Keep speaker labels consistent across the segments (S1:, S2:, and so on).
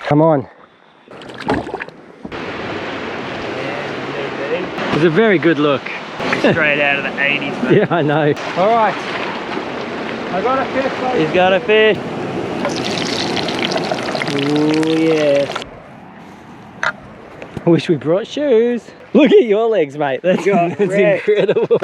S1: Come on. It's a very good look.
S2: Straight out of the 80s, mate.
S1: Yeah, I know. Alright. I got a fish, mate.
S2: He's got a fish.
S1: Oh yes. I wish we brought shoes. Look at your legs, mate. That's incredible.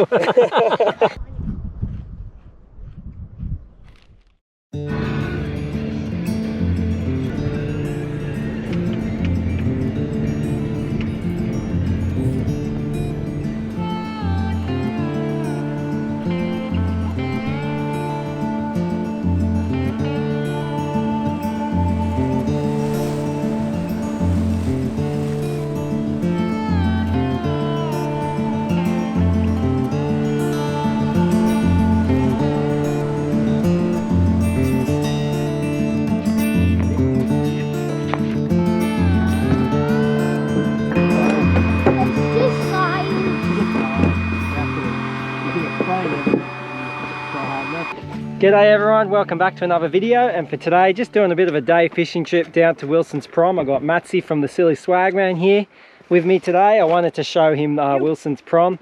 S1: G'day everyone, welcome back to another video, and for today just doing a bit of a day fishing trip down to Wilsons Prom. I got Mattsy from the Silly Swagman here with me today. I wanted to show him Wilsons Prom,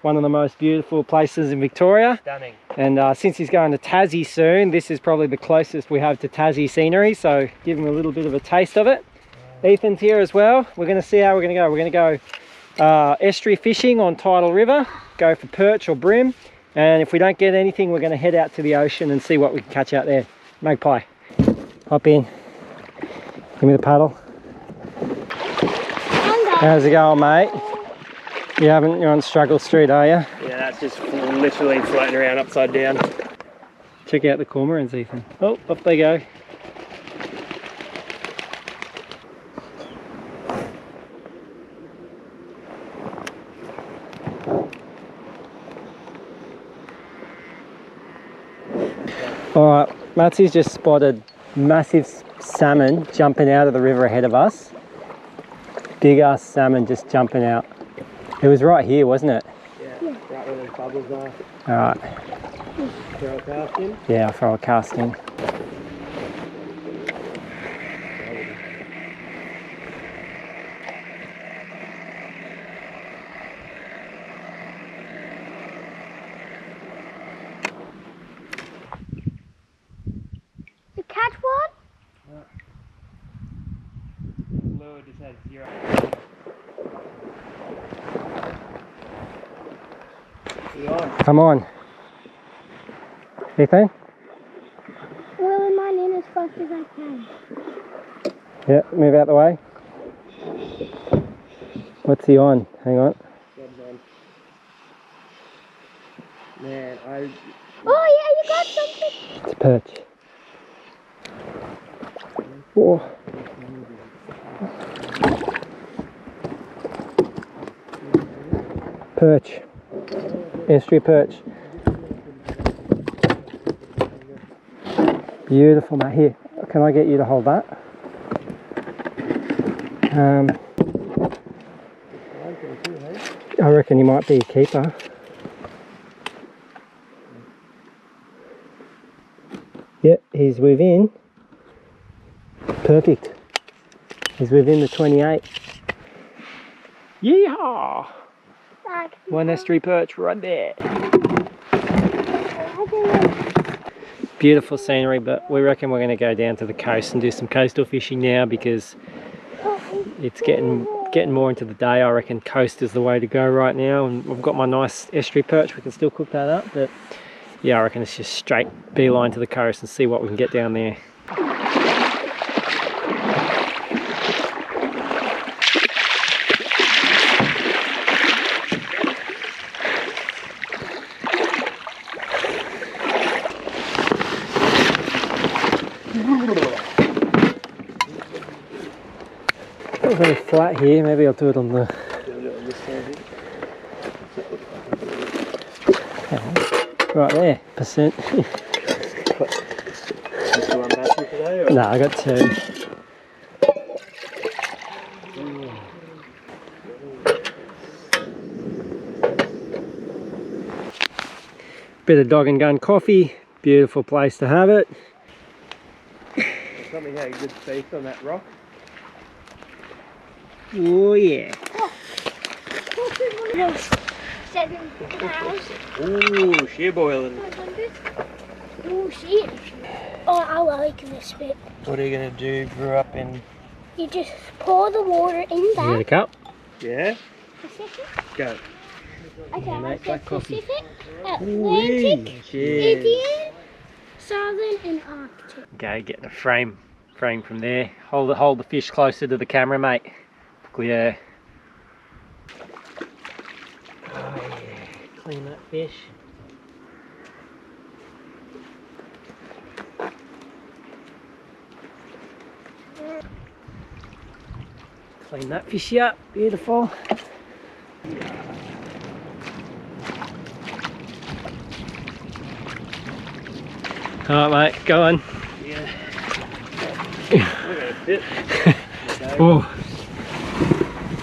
S1: one of the most beautiful places in Victoria.
S2: Stunning.
S1: And since he's going to Tassie soon, this is probably the closest we have to Tassie scenery, so give him a little bit of a taste of it. Ethan's here as well. We're going to see how we're going to go. We're going to go estuary fishing on Tidal River, go for perch or bream. And if we don't get anything, we're going to head out to the ocean and see what we can catch out there. Magpie, hop in. Give me the paddle. How's it going, mate? You're on Struggle Street, are you?
S2: Yeah, that's just literally floating around upside down.
S1: Check out the cormorants, Ethan. Oh, up they go. Alright, Mattsy's just spotted massive salmon jumping out of the river ahead of us. Big ass salmon just jumping out. It was right here, wasn't it?
S2: Yeah, right where those bubbles are.
S1: Alright.
S2: Throw a cast in?
S1: Yeah, I'll throw a cast in.
S3: Catch one?
S2: Lure just has 0.
S1: Come on. Ethan?
S3: Reeling mine in as fast as I can.
S1: Yeah, move out the way. What's he on? Hang on.
S2: Man,
S3: Oh yeah, you got something.
S1: It's a perch. Oh. Perch. Estuary perch. Beautiful, mate. Here, can I get you to hold that? I reckon he might be a keeper. Yep, he's within. Perfect. He's within the 28. Yeehaw! One estuary perch right there. Beautiful scenery, but we reckon we're going to go down to the coast and do some coastal fishing now because it's getting more into the day. I reckon coast is the way to go right now, and I've got my nice estuary perch. We can still cook that up, but yeah, I reckon it's just straight beeline to the coast and see what we can get down there. It's very flat here, maybe I'll do it on the... Right there, percent. No, I got 2. Bit of dog and gun coffee, beautiful place to have it.
S2: Something had a good space on that rock.
S1: Oh yeah.
S3: No, 7 hours.
S2: Ooh, sheer boiling.
S3: 500. Oh shit. Oh, I like this bit.
S2: What are you gonna do? Brew up in.
S3: You just pour the water in
S1: You got a
S3: that.
S1: cup?
S2: Yeah.
S3: Pacific.
S2: Go.
S3: Okay,
S1: Yeah,
S3: I
S1: mate,
S3: said
S1: black coffee.
S3: Pacific,
S2: Ooh-wee.
S3: Atlantic,
S2: Cheers.
S3: Indian, Southern, and Arctic.
S1: Okay, get the frame from there. Hold the fish closer to the camera, mate. Yeah. Oh yeah, clean that fish. Clean that fishy up, beautiful. Alright mate, go on.
S2: Yeah. Look at it fit.
S1: Oh,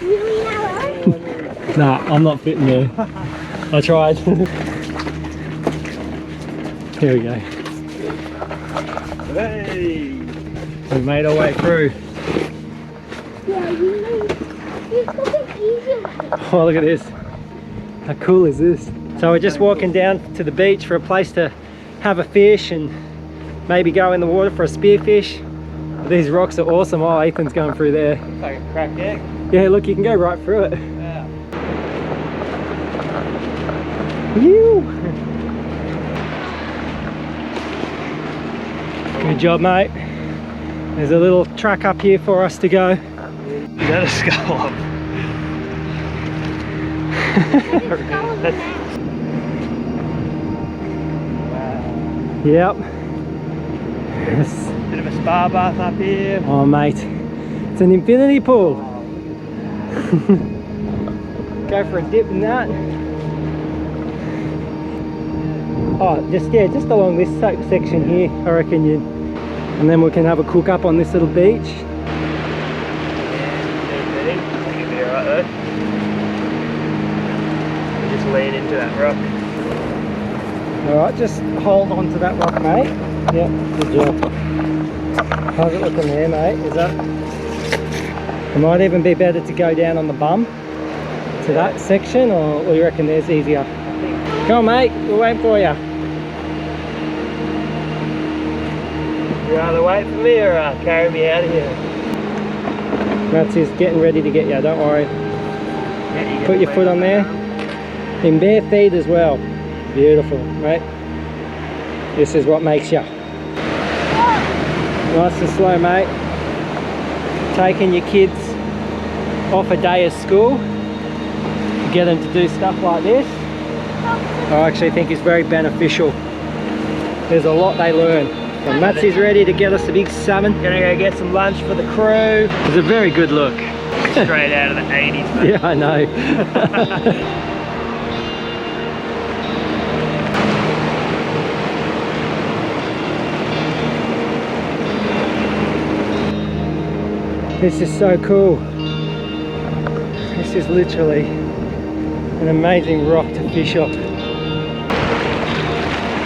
S3: Really narrow.
S1: nah, I'm not fitting there. I tried. Here we go.
S2: Hey.
S1: We've made our way through.
S3: Yeah, you got it easier with it.
S1: Oh, look at this. How cool is this? So we're just walking down to the beach for a place to have a fish and maybe go in the water for a spearfish. These rocks are awesome. Oh, Ethan's going through there.
S2: Looks like a cracked egg.
S1: Yeah, look, you can go right through it.
S2: Yeah.
S1: Ew. Good job, mate. There's a little track up here for us to go.
S2: You got a scallop.
S1: Yep. Yes.
S2: Bit of a spa bath up here.
S1: Oh, mate. It's an infinity pool. Go for a dip in that. Oh, just along this section here, I reckon you. And then we can have a cook up on this little beach.
S2: Just lean into that rock.
S1: Alright, just hold on to that rock, mate. Yep, good job. How's it looking there, mate? Is that... It might even be better to go down on the bum to that section, or you reckon there's easier? Come on, mate, we're waiting for you.
S2: You rather wait for me or carry me out of here?
S1: Matsy's getting ready to get you, don't worry.
S2: Yeah,
S1: Put your foot on there. In bare feet as well. Beautiful, right? This is what makes you. Nice and slow, mate. Taking your kids off a day of school. Get them to do stuff like this. I actually think it's very beneficial. There's a lot they learn. And Matsy's ready to get us a big salmon.
S2: Gonna go get some lunch for the crew.
S1: It's a very good look.
S2: Straight out of the 80s, mate.
S1: Yeah, I know. This is so cool. This is literally an amazing rock to fish off.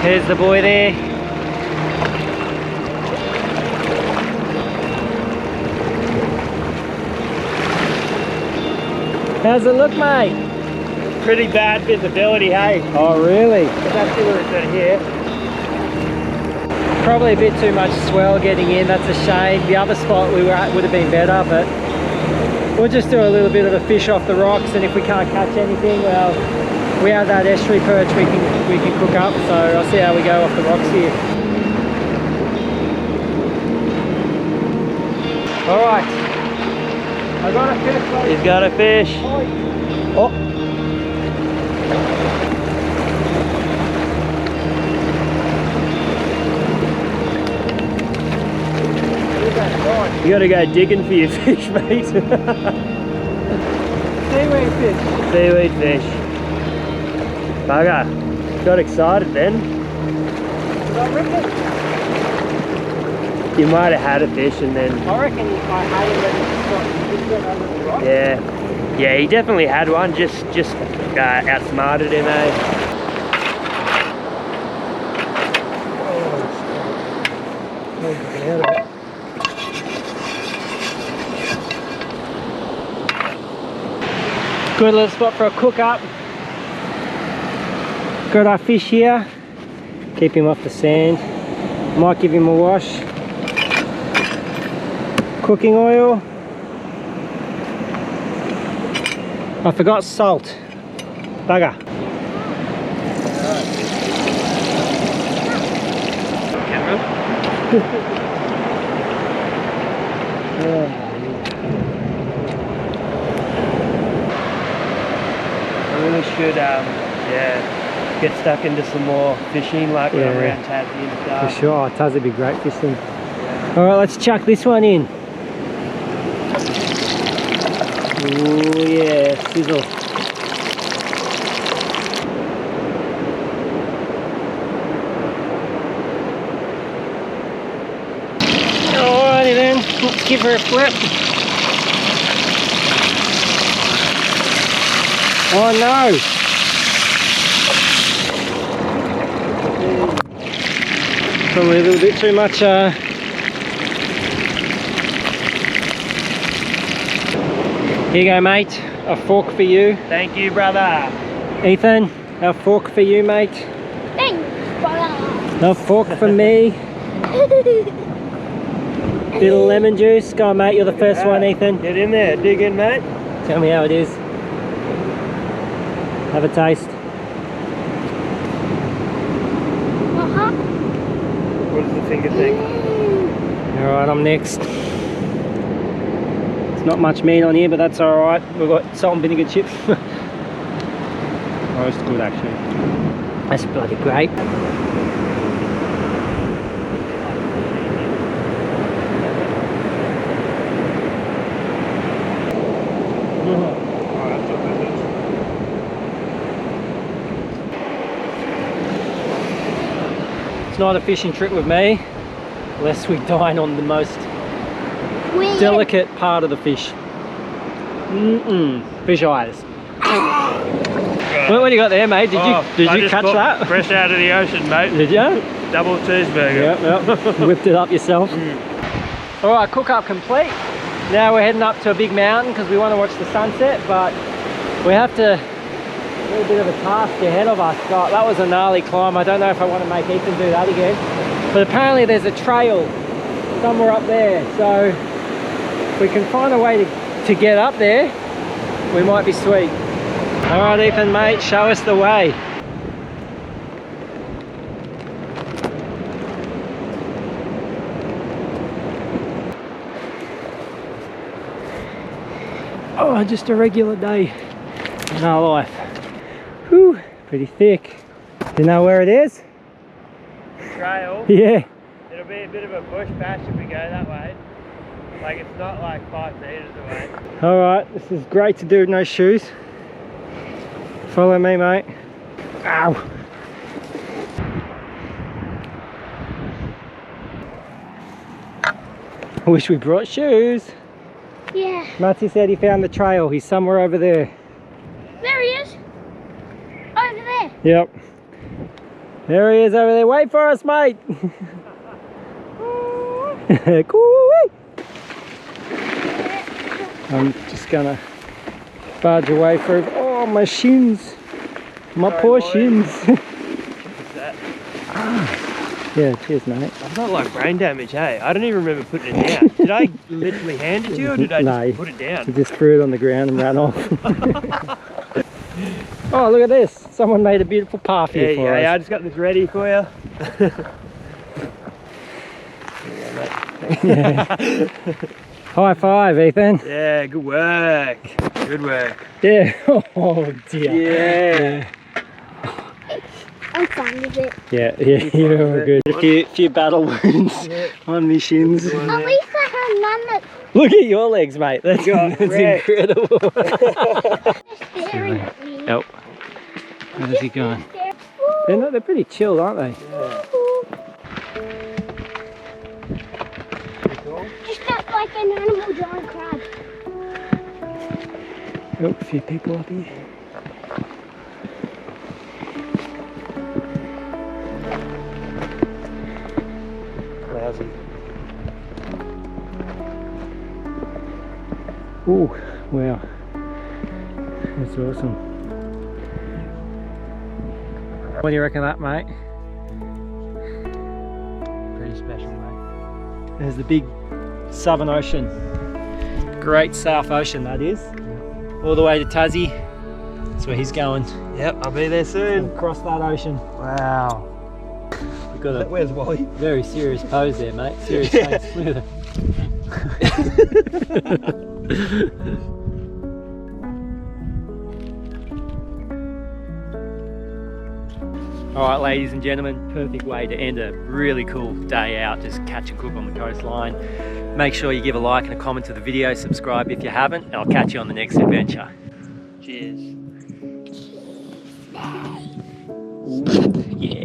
S1: There's the boy there. How's it look, mate?
S2: Pretty bad visibility, hey?
S1: Oh, really?
S2: But that's it, we're sort of here.
S1: Probably a bit too much swell getting in, that's a shame. The other spot we were at would have been better, but we'll just do a little bit of a fish off the rocks, and if we can't catch anything, well, we have that estuary perch we can cook up, so I'll see how we go off the rocks here. Alright, I got a fish, buddy.
S2: He's got a fish.
S1: Oh.
S2: You gotta go digging for your fish, mate.
S1: Seaweed fish.
S2: Seaweed fish. Bugger. Got excited then.
S1: Did I rip it?
S2: You might have had a fish and then...
S1: I reckon I had it when it went over the rock.
S2: Yeah. Yeah, he definitely had one, just outsmarted him, eh?
S1: Good little spot for a cook up. Got our fish here. Keep him off the sand. Might give him a wash. Cooking oil. I forgot salt. Bugger.
S2: Camera? I really should, yeah, get stuck into some more fishing, like when I'm around Tassie and stuff.
S1: For sure, Tassie would be great fishing. Yeah. All right, let's chuck this one in. Oh yeah, sizzle. Alrighty then, let's give her a flip. Oh no! Probably a little bit too much. Here you go, mate. A fork for you.
S2: Thank you, brother.
S1: Ethan, a fork for you, mate.
S3: Thanks, brother.
S1: A fork for me. Bit of lemon juice. Go on, mate. You're the first one, Ethan.
S2: Get in there. Dig in, mate.
S1: Tell me how it is. Have a taste.
S2: What does the finger think?
S1: Alright, I'm next. It's not much meat on here, but that's alright. We've got salt and vinegar chips. Oh, it's good actually. That's bloody great. It's not a fishing trip with me, unless we dine on the most delicate part of the fish. Fish eyes. What do you got there, mate? Did you catch that?
S2: Fresh out of the ocean, mate.
S1: Did you?
S2: Double cheeseburger.
S1: Yep. Whipped it up yourself. Alright, cook up complete. Now we're heading up to a big mountain because we want to watch the sunset, but we have to, a little bit of a task ahead of us. God, that was a gnarly climb. I don't know if I want to make Ethan do that again. But apparently there's a trail somewhere up there. So if we can find a way to get up there, we might be sweet. Alright Ethan, mate, show us the way. Oh, just a regular day in our life. Whew, pretty thick. Do you know where it is?
S2: Trail?
S1: Yeah.
S2: It'll be a bit of a bush patch if we go that way. Like, it's not like 5 meters away.
S1: Alright, this is great to do with no shoes. Follow me, mate. Ow! I wish we brought shoes.
S3: Yeah.
S1: Mattsy said he found the trail. He's somewhere over there.
S3: There he is. Over there.
S1: Yep. There he is over there. Wait for us, mate. Cool. I'm just gonna barge away through. Oh, my shins. My poor shins.
S2: What's that?
S1: Yeah, cheers, mate.
S2: I've got like brain damage, hey? I don't even remember putting it down. Did I literally hand it to you or did I just put it down?
S1: I just threw it on the ground and ran off. Oh, look at this. Someone made a beautiful path here for us.
S2: Yeah, I just got this ready for you.
S1: Yeah. High five, Ethan.
S2: Yeah, good work. Good work.
S1: Yeah. Oh dear.
S2: Yeah.
S3: I'm fine with it.
S1: Yeah, you're good. A few battle wounds on my shins.
S3: At least I have none that
S1: Look at your legs, mate. That's incredible.
S3: are staring at me.
S1: Oh, where's he going? They're pretty chilled, aren't they?
S2: Yeah.
S3: Just not like an animal drawing crab.
S1: Oh, a few people up here.
S2: Lousy.
S1: Ooh, wow. That's awesome. What do you reckon of that, mate?
S2: Pretty special, mate.
S1: There's the big Southern Ocean. Great South Ocean, that is. All the way to Tassie. That's where he's going.
S2: Yep, I'll be there soon.
S1: Across that ocean.
S2: Wow.
S1: You've got a
S2: Where's Wally?
S1: very serious pose there, mate. Serious face. Look at it. Alright, ladies and gentlemen, perfect way to end a really cool day out, just catch and cook on the coastline. Make sure you give a like and a comment to the video, subscribe if you haven't, and I'll catch you on the next adventure.
S2: Cheers.
S1: Yeah.